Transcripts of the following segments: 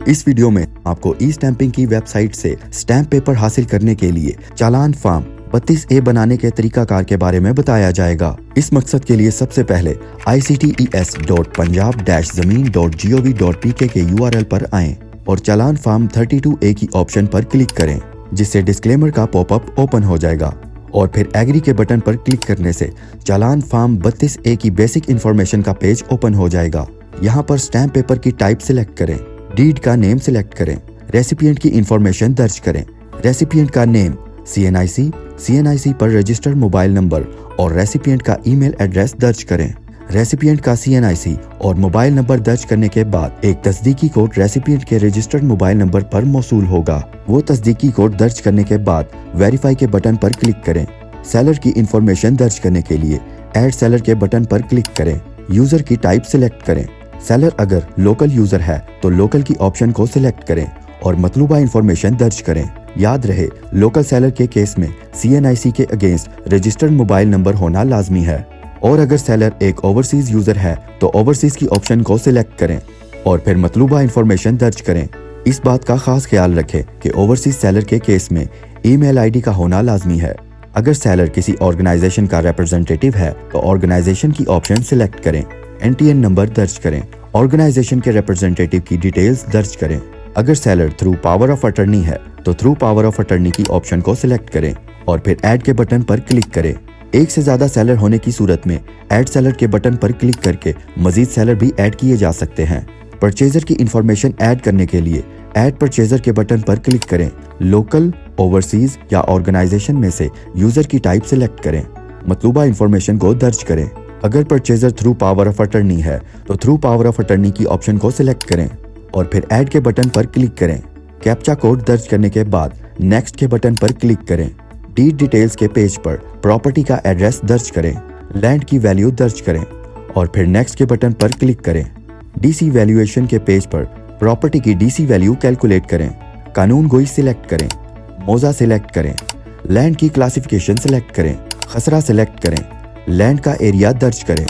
इस वीडियो में आपको ई स्टैंपिंग की वेबसाइट से स्टैंप पेपर हासिल करने के लिए चालान फॉर्म 32A बनाने के तरीकाकार के बारे में बताया जाएगा। इस मकसद के लिए सबसे पहले ictes.punjab-zameen.gov.pk के URL पर आएं और चालान फॉर्म 32A की ऑप्शन पर क्लिक करें, जिससे डिस्क्लेमर का पॉपअप ओपन हो जाएगा और फिर एग्री के बटन पर क्लिक करने से चालान फॉर्म 32A की बेसिक इन्फॉर्मेशन का पेज ओपन हो जाएगा। यहाँ पर स्टैंप पेपर की टाइप सिलेक्ट करें, डीड का नेम सिलेक्ट करें, रेसिपिएंट की इन्फॉर्मेशन दर्ज करें। रेसिपिएंट का नेम CNIC पर रजिस्टर्ड मोबाइल नंबर और रेसिपिएंट का ईमेल एड्रेस दर्ज करें। रेसिपिएंट का CNIC और मोबाइल नंबर दर्ज करने के बाद एक तस्दीकी कोड रेसिपिएंट के रजिस्टर्ड मोबाइल नंबर पर मौसूल होगा। वो तस्दीकी कोड दर्ज करने के बाद वेरीफाई के बटन पर क्लिक करें। सेलर की इन्फॉर्मेशन दर्ज करने के लिए ऐड सेलर के बटन पर क्लिक करें। यूजर की टाइप सिलेक्ट करें। सेलर अगर लोकल यूजर है तो लोकल की ऑप्शन को सिलेक्ट करें और मतलूबा इन्फॉर्मेशन दर्ज करें। याद रहे, लोकल सेलर के केस में CNIC के अगेंस्ट रजिस्टर्ड मोबाइल नंबर होना लाजमी है, और अगर सेलर एक ओवरसीज यूजर है तो ओवरसीज की ऑप्शन को सिलेक्ट करें और फिर मतलूबा इन्फॉर्मेशन दर्ज करें। इस बात का खास ख्याल रखें कि ओवरसीज सेलर के केस में ईमेल ID का होना लाजमी है। अगर सेलर किसी ऑर्गेनाइजेशन का रिप्रेजेंटेटिव है तो ऑर्गेनाइजेशन की ऑप्शन सिलेक्ट करें, NTN नंबर दर्ज करें, ऑर्गेनाइजेशन के रिप्रेजेंटेटिव की डिटेल्स दर्ज करें। अगर seller through power of attorney है तो थ्रू पावर ऑफ अटर्नी की ऑप्शन को सिलेक्ट करें और फिर ऐड के बटन पर क्लिक करें। एक से ज्यादा सेलर होने की सूरत में ऐड सेलर के बटन पर क्लिक करके मजीद सेलर भी ऐड किए जा सकते हैं। परचेजर की इंफॉर्मेशन ऐड करने के लिए ऐड परचेजर के बटन पर क्लिक करें। लोकल, ओवरसीज या ऑर्गेनाइजेशन में से यूजर की टाइप सिलेक्ट करें। मतलूबा इंफॉर्मेशन को दर्ज करें। अगर purchaser through power of attorney है तो थ्रू पावर ऑफ अटर्नी की ऑप्शन को सिलेक्ट करें और फिर ऐड के बटन पर क्लिक करें। कैप्चा कोड दर्ज करने के बाद नेक्स्ट के बटन पर क्लिक करें। डीड डिटेल्स के पेज पर प्रॉपर्टी का एड्रेस दर्ज करें, लैंड की वैल्यू दर्ज करें और फिर नेक्स्ट के बटन पर क्लिक करें। DC वैल्यूएशन के पेज पर प्रॉपर्टी की DC वैल्यू कैलकुलेट करें। कानून गोई सिलेक्ट करें, मौजा सिलेक्ट करें, लैंड की क्लासिफिकेशन सिलेक्ट करें, खसरा सिलेक्ट करें, लैंड का एरिया दर्ज करें।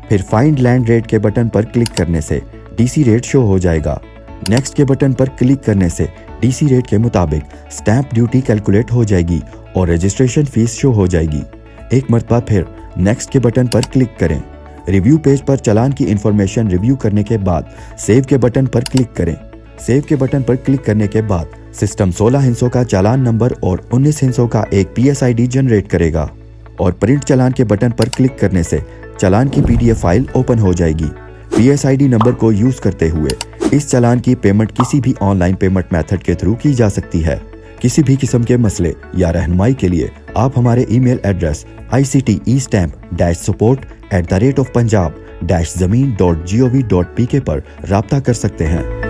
फिर फाइंड लैंड रेट के बटन पर क्लिक करने से DC रेट शो हो जाएगा। नेक्स्ट के बटन पर क्लिक करने से DC रेट के मुताबिक स्टैंप ड्यूटी कैलकुलेट हो जाएगी और रजिस्ट्रेशन फीस शो हो जाएगी। एक मरतबा फिर नेक्स्ट के बटन पर क्लिक करें। रिव्यू पेज पर चालान की इंफॉर्मेशन रिव्यू करने के बाद सेव के बटन पर क्लिक करें। सेव के बटन पर क्लिक करने के बाद सिस्टम 16 हिस्सों का चालान नंबर और 19 हिस्सों का एक PSID जनरेट करेगा और प्रिंट चालान के बटन पर क्लिक करने से चालान की PDF फाइल ओपन हो जाएगी। PSID नंबर को यूज करते हुए इस चालान की पेमेंट किसी भी ऑनलाइन पेमेंट मेथड के थ्रू की जा सकती है। किसी भी किस्म के मसले या रहनुमाई के लिए आप हमारे ईमेल एड्रेस ICTEstamp-support@punjab-zameen.gov.pk पर राब्ता कर सकते हैं।